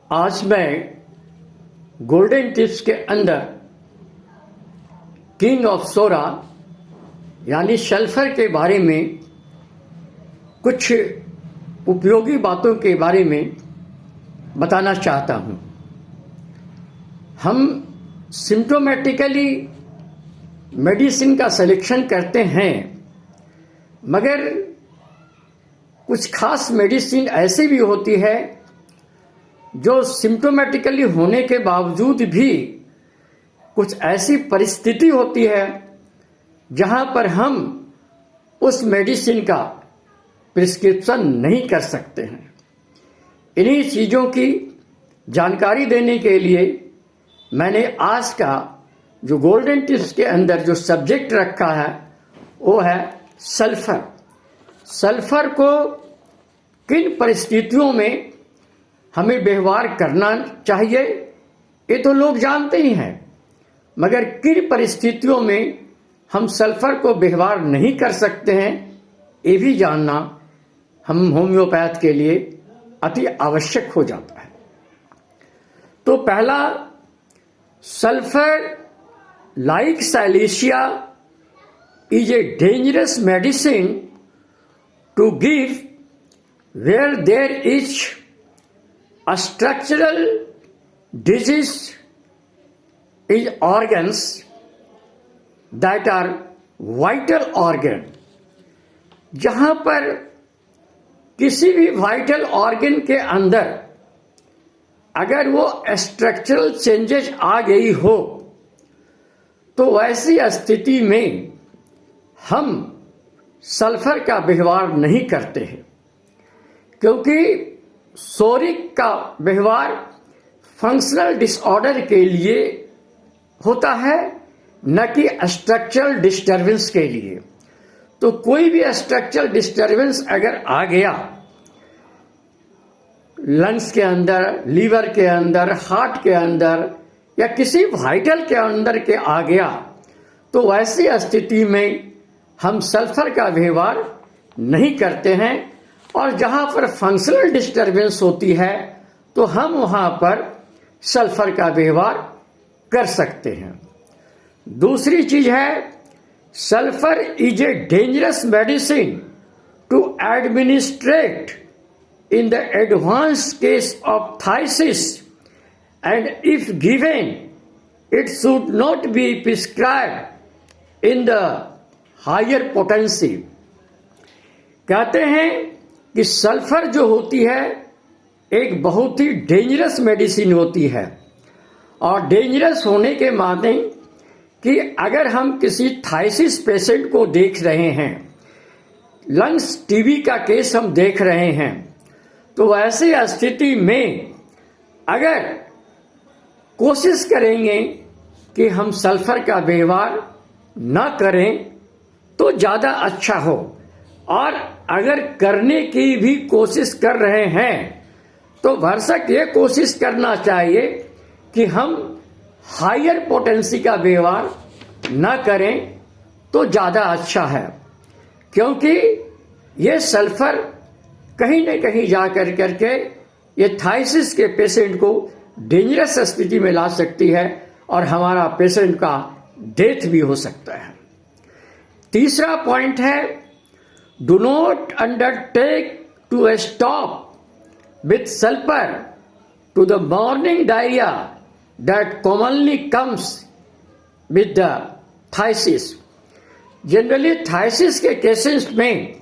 आज मैं golden tips के अंदर किंग ऑफ सोरा यानी सल्फर के बारे में कुछ उपयोगी बातों के बारे में बताना चाहता हूँ। हम सिम्टोमेटिकली मेडिसिन का सिलेक्शन करते हैं, मगर कुछ खास मेडिसिन ऐसी भी होती है जो सिम्टोमेटिकली होने के बावजूद भी कुछ ऐसी परिस्थिति होती है जहां पर हम उस मेडिसिन का प्रिस्क्रिप्शन नहीं कर सकते हैं। इन्हीं चीज़ों की जानकारी देने के लिए मैंने आज का जो गोल्डन टिप्स के अंदर जो सब्जेक्ट रखा है वो है सल्फर। सल्फर को किन परिस्थितियों में हमें व्यवहार करना चाहिए ये तो लोग जानते ही हैं, मगर किन परिस्थितियों में हम सल्फर को व्यवहार नहीं कर सकते हैं ये भी जानना हम होम्योपैथ के लिए अति आवश्यक हो जाता है। तो पहला, sulphur like silicea is a dangerous medicine to give where there is a structural disease in organs that are vital organ। जहां पर किसी भी वाइटल ऑर्गन के अंदर अगर वो स्ट्रक्चरल चेंजेस आ गई हो तो वैसी स्थिति में हम सल्फर का व्यवहार नहीं करते हैं, क्योंकि सोरिक का व्यवहार फंक्शनल डिसऑर्डर के लिए होता है, न कि स्ट्रक्चरल डिस्टरबेंस के लिए। तो कोई भी स्ट्रक्चरल डिस्टरबेंस अगर आ गया लंग्स के अंदर, लीवर के अंदर, हार्ट के अंदर या किसी वाइटल के अंदर के आ गया तो वैसी स्थिति में हम सल्फर का व्यवहार नहीं करते हैं, और जहां पर फंक्शनल डिस्टरबेंस होती है तो हम वहां पर सल्फर का व्यवहार कर सकते हैं। दूसरी चीज है, sulphur is a dangerous medicine to administrate in the advance case of phthisis and if given it should not be prescribed in the higher potency. कहते हैं कि सल्फर जो होती है एक बहुत ही डेंजरस मेडिसिन होती है, और डेंजरस होने के माने कि अगर हम किसी थाइसिस पेशेंट को देख रहे हैं, लंग्स टीबी का केस हम देख रहे हैं, तो ऐसी स्थिति में अगर कोशिश करेंगे कि हम सल्फर का व्यवहार न करें तो ज़्यादा अच्छा हो, और अगर करने की भी कोशिश कर रहे हैं तो भरसक ये कोशिश करना चाहिए कि हम हायर पोटेंसी का व्यवहार न करें तो ज़्यादा अच्छा है, क्योंकि ये सल्फर कहीं न कहीं जा करके ये थाइसिस के पेशेंट को डेंजरस स्थिति में ला सकती है और हमारा पेशेंट का डेथ भी हो सकता है। तीसरा पॉइंट है, do not undertake to stop with sulfur to the morning diarrhea that commonly comes with the thysis। Generally phthisis के केसेस में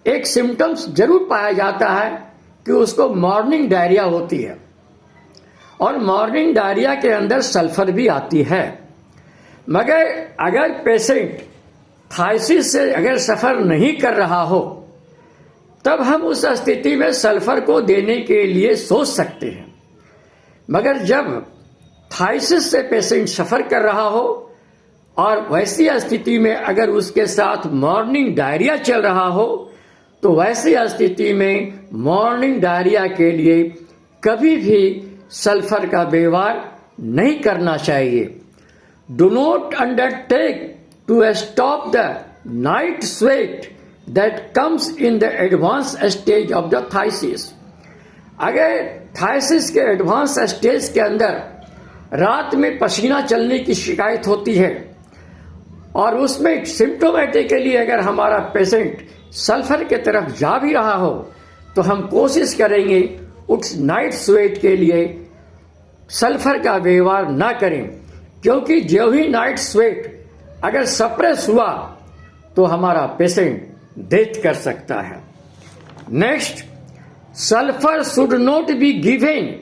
एक सिम्टम्स जरूर पाया जाता है कि उसको मॉर्निंग डायरिया होती है, और मॉर्निंग डायरिया के अंदर सल्फर भी आती है। मगर अगर पेशेंट थाइसिस से अगर सफ़र नहीं कर रहा हो तब हम उस स्थिति में सल्फर को देने के लिए सोच सकते हैं, मगर जब थाइसिस से पेशेंट सफ़र कर रहा हो और वैसी स्थिति में अगर उसके साथ मॉर्निंग डायरिया चल रहा हो तो वैसी स्थिति में मॉर्निंग डायरिया के लिए कभी भी सल्फर का व्यवहार नहीं करना चाहिए। Do not undertake to stop the night sweat that comes in the advanced stage of the thysis। अगर थायसिस के एडवांस स्टेज के अंदर रात में पसीना चलने की शिकायत होती है और उसमें सिम्टोमेटिकली अगर हमारा पेशेंट सल्फर के तरफ जा भी रहा हो तो हम कोशिश करेंगे उस नाइट स्वेट के लिए सल्फर का व्यवहार ना करें, क्योंकि जो ही नाइट स्वेट अगर सप्रेस हुआ तो हमारा पेशेंट डेथ कर सकता है। Next, sulphur should not be given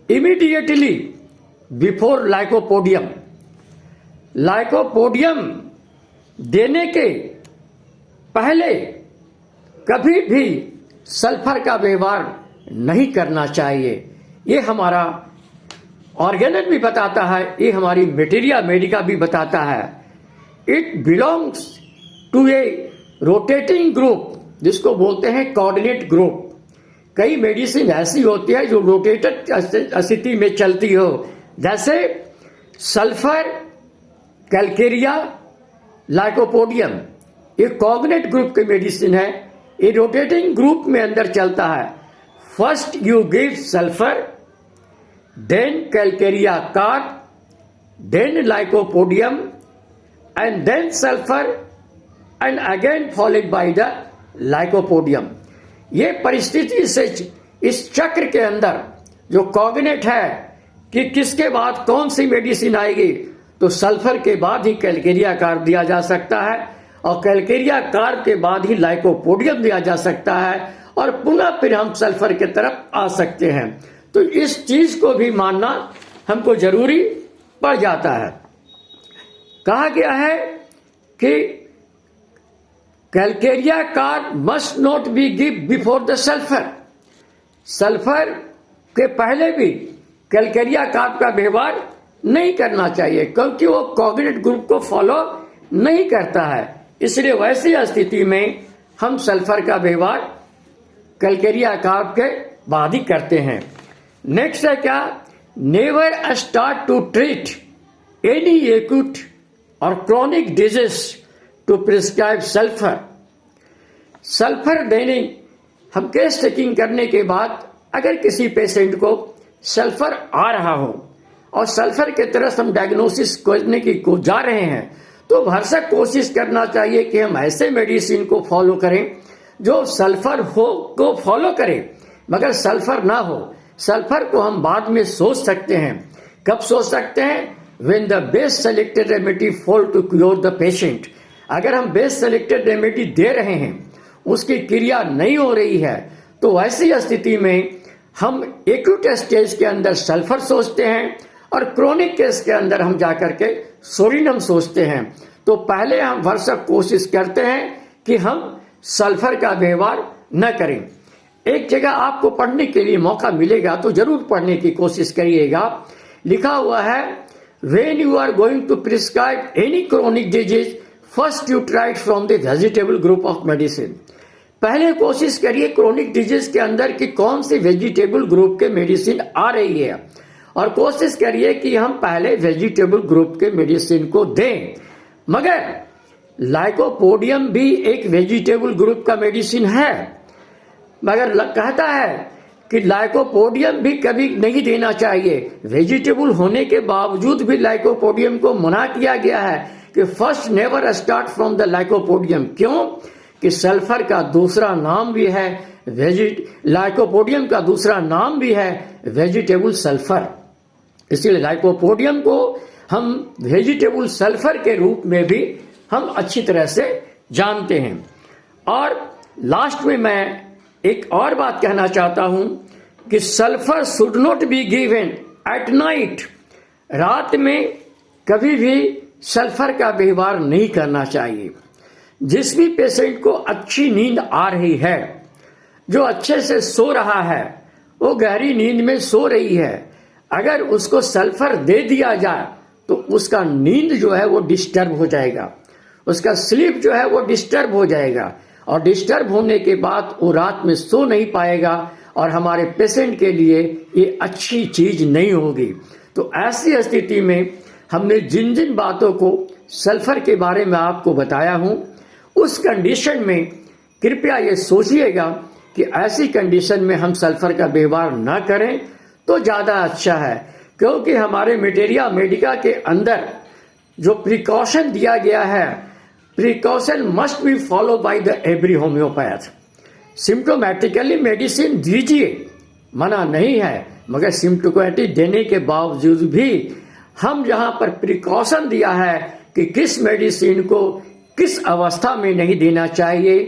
immediately before lycopodium. Lycopodium देने के पहले कभी भी सल्फर का व्यवहार नहीं करना चाहिए। ये हमारा ऑर्गेनल भी बताता है, ये हमारी मटेरिया मेडिका भी बताता है। It belongs to a rotating group, जिसको बोलते हैं कोऑर्डिनेट ग्रुप। कई मेडिसिन ऐसी होती है जो रोटेटेड स्थिति में चलती हो, जैसे सल्फर, कैलकेरिया, लाइकोपोडियम। ये कोऑर्डिनेट ग्रुप की मेडिसिन है, ये रोटेटिंग ग्रुप में अंदर चलता है। First you give sulphur, then calcarea carb, then lycopodium and then sulphur and again followed by the lycopodium. ये परिस्थिति से इस चक्र के अंदर जो कोऑर्डिनेट है कि किसके बाद कौन सी मेडिसिन आएगी, तो सल्फर के बाद ही कैलकेरिया कार्प दिया जा सकता है और कैलकेरिया कार्प के बाद ही लाइकोपोडियम दिया जा सकता है और पुनः फिर हम सल्फर के तरफ आ सकते हैं। तो इस चीज को भी मानना हमको जरूरी पड़ जाता है। कहा गया है कि Calcarea carp must not be give before the sulphur. Sulphur के पहले भी कैलकेरिया कार्प का व्यवहार नहीं करना चाहिए, क्योंकि वो कोऑर्डिनेट ग्रुप को फॉलो नहीं करता है। इसलिए वैसी स्थिति में हम सल्फर का व्यवहार कैलकेरिया कार्प के बाद ही करते हैं। नेक्स्ट है क्या, never start to treat any acute और chronic disease to prescribe sulphur. Sulphur देने हम केस टेकिंग करने के बाद अगर किसी पेशेंट को सल्फर आ रहा हो और सल्फर के तरफ हम डायग्नोसिस करने की को जा रहे हैं, तो भरसक कोशिश करना चाहिए कि हम ऐसे मेडिसिन को फॉलो करें जो सल्फर हो को फॉलो करें मगर सल्फर ना हो। सल्फर को हम बाद में सोच सकते हैं। कब सोच सकते हैं? When the best selected remedy fall to cure the patient. अगर हम बेस्ट सेलेक्टेड रेमेडी दे रहे हैं, उसकी क्रिया नहीं हो रही है, तो ऐसी स्थिति में हम एक्यूट स्टेज के अंदर सल्फर सोचते हैं और क्रोनिक केस के अंदर हम जाकर के सोडियम सोचते हैं। तो पहले हम भरसक कोशिश करते हैं कि हम सल्फर का व्यवहार न करें। एक जगह आपको पढ़ने के लिए मौका मिलेगा तो जरूर पढ़ने की कोशिश करिएगा। लिखा हुआ है, when you are going to prescribe any chronic disease first you try it from the vegetable group of medicine. पहले कोशिश करिए क्रोनिक डिजीज के अंदर कि कौन सी वेजिटेबल ग्रुप के मेडिसिन आ रही है और कोशिश करिए कि हम पहले वेजिटेबल ग्रुप के मेडिसिन को दें। मगर लाइकोपोडियम भी एक वेजिटेबल ग्रुप का मेडिसिन है, मगर कहता है कि लाइकोपोडियम भी कभी नहीं देना चाहिए। वेजिटेबल होने के बावजूद भी लाइकोपोडियम को मना किया गया है कि first never start from the lycopodium. क्यों? कि सल्फर का दूसरा नाम भी है लाइकोपोडियम का दूसरा नाम भी है वेजिटेबल सल्फर। इसलिए लाइकोपोडियम को हम वेजिटेबल सल्फर के रूप में भी हम अच्छी तरह से जानते हैं। और लास्ट में मैं एक और बात कहना चाहता हूं कि sulphur should not be given at night. रात में कभी भी सल्फर का व्यवहार नहीं करना चाहिए। जिस भी पेशेंट को अच्छी नींद आ रही है, जो अच्छे से सो रहा है, वो गहरी नींद में सो रही है, अगर उसको सल्फर दे दिया जाए तो उसका नींद जो है वो डिस्टर्ब हो जाएगा, उसका स्लीप जो है वो डिस्टर्ब हो जाएगा और डिस्टर्ब होने के बाद वो रात में सो नहीं पाएगा और हमारे पेशेंट के लिए ये अच्छी चीज नहीं होगी। तो ऐसी स्थिति में हमने जिन जिन बातों को सल्फर के बारे में आपको बताया हूं, उस कंडीशन में कृपया ये सोचिएगा कि ऐसी कंडीशन में हम सल्फर का व्यवहार ना करें तो ज़्यादा अच्छा है, क्योंकि हमारे मटेरिया मेडिका के अंदर जो प्रिकॉशन दिया गया है, precaution must be follow by the every homeopath. Symptomatically medicine दीजिए, मना नहीं है, मगर सिम्टोमेटिक देने के बावजूद भी हम जहां पर प्रिकॉशन दिया है कि किस मेडिसिन को किस अवस्था में नहीं देना चाहिए,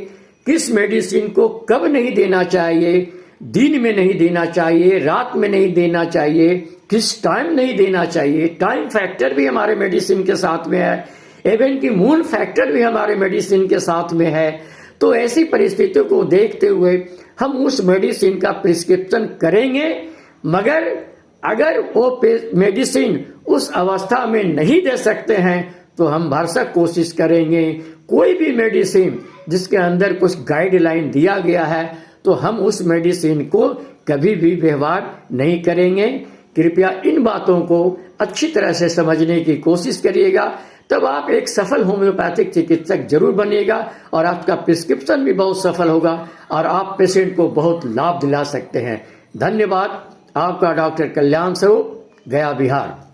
किस मेडिसिन को कब नहीं देना चाहिए, दिन में नहीं देना चाहिए, रात में नहीं देना चाहिए, किस टाइम नहीं देना चाहिए। टाइम फैक्टर भी हमारे मेडिसिन के साथ में है, इवन की मून फैक्टर भी हमारे मेडिसिन के साथ में है। तो ऐसी परिस्थितियों को देखते हुए हम उस मेडिसिन का प्रिस्क्रिप्शन करेंगे, मगर अगर वो मेडिसिन उस अवस्था में नहीं दे सकते हैं तो हम भरसक कोशिश करेंगे कोई भी मेडिसिन जिसके अंदर कुछ गाइडलाइन दिया गया है तो हम उस मेडिसिन को कभी भी व्यवहार नहीं करेंगे। कृपया इन बातों को अच्छी तरह से समझने की कोशिश करिएगा, तब आप एक सफल होम्योपैथिक चिकित्सक जरूर बनिएगा और आपका प्रिस्क्रिप्शन भी बहुत सफल होगा और आप पेशेंट को बहुत लाभ दिला सकते हैं। धन्यवाद। आपका डॉक्टर कल्याण स्वरूप, गया, बिहार।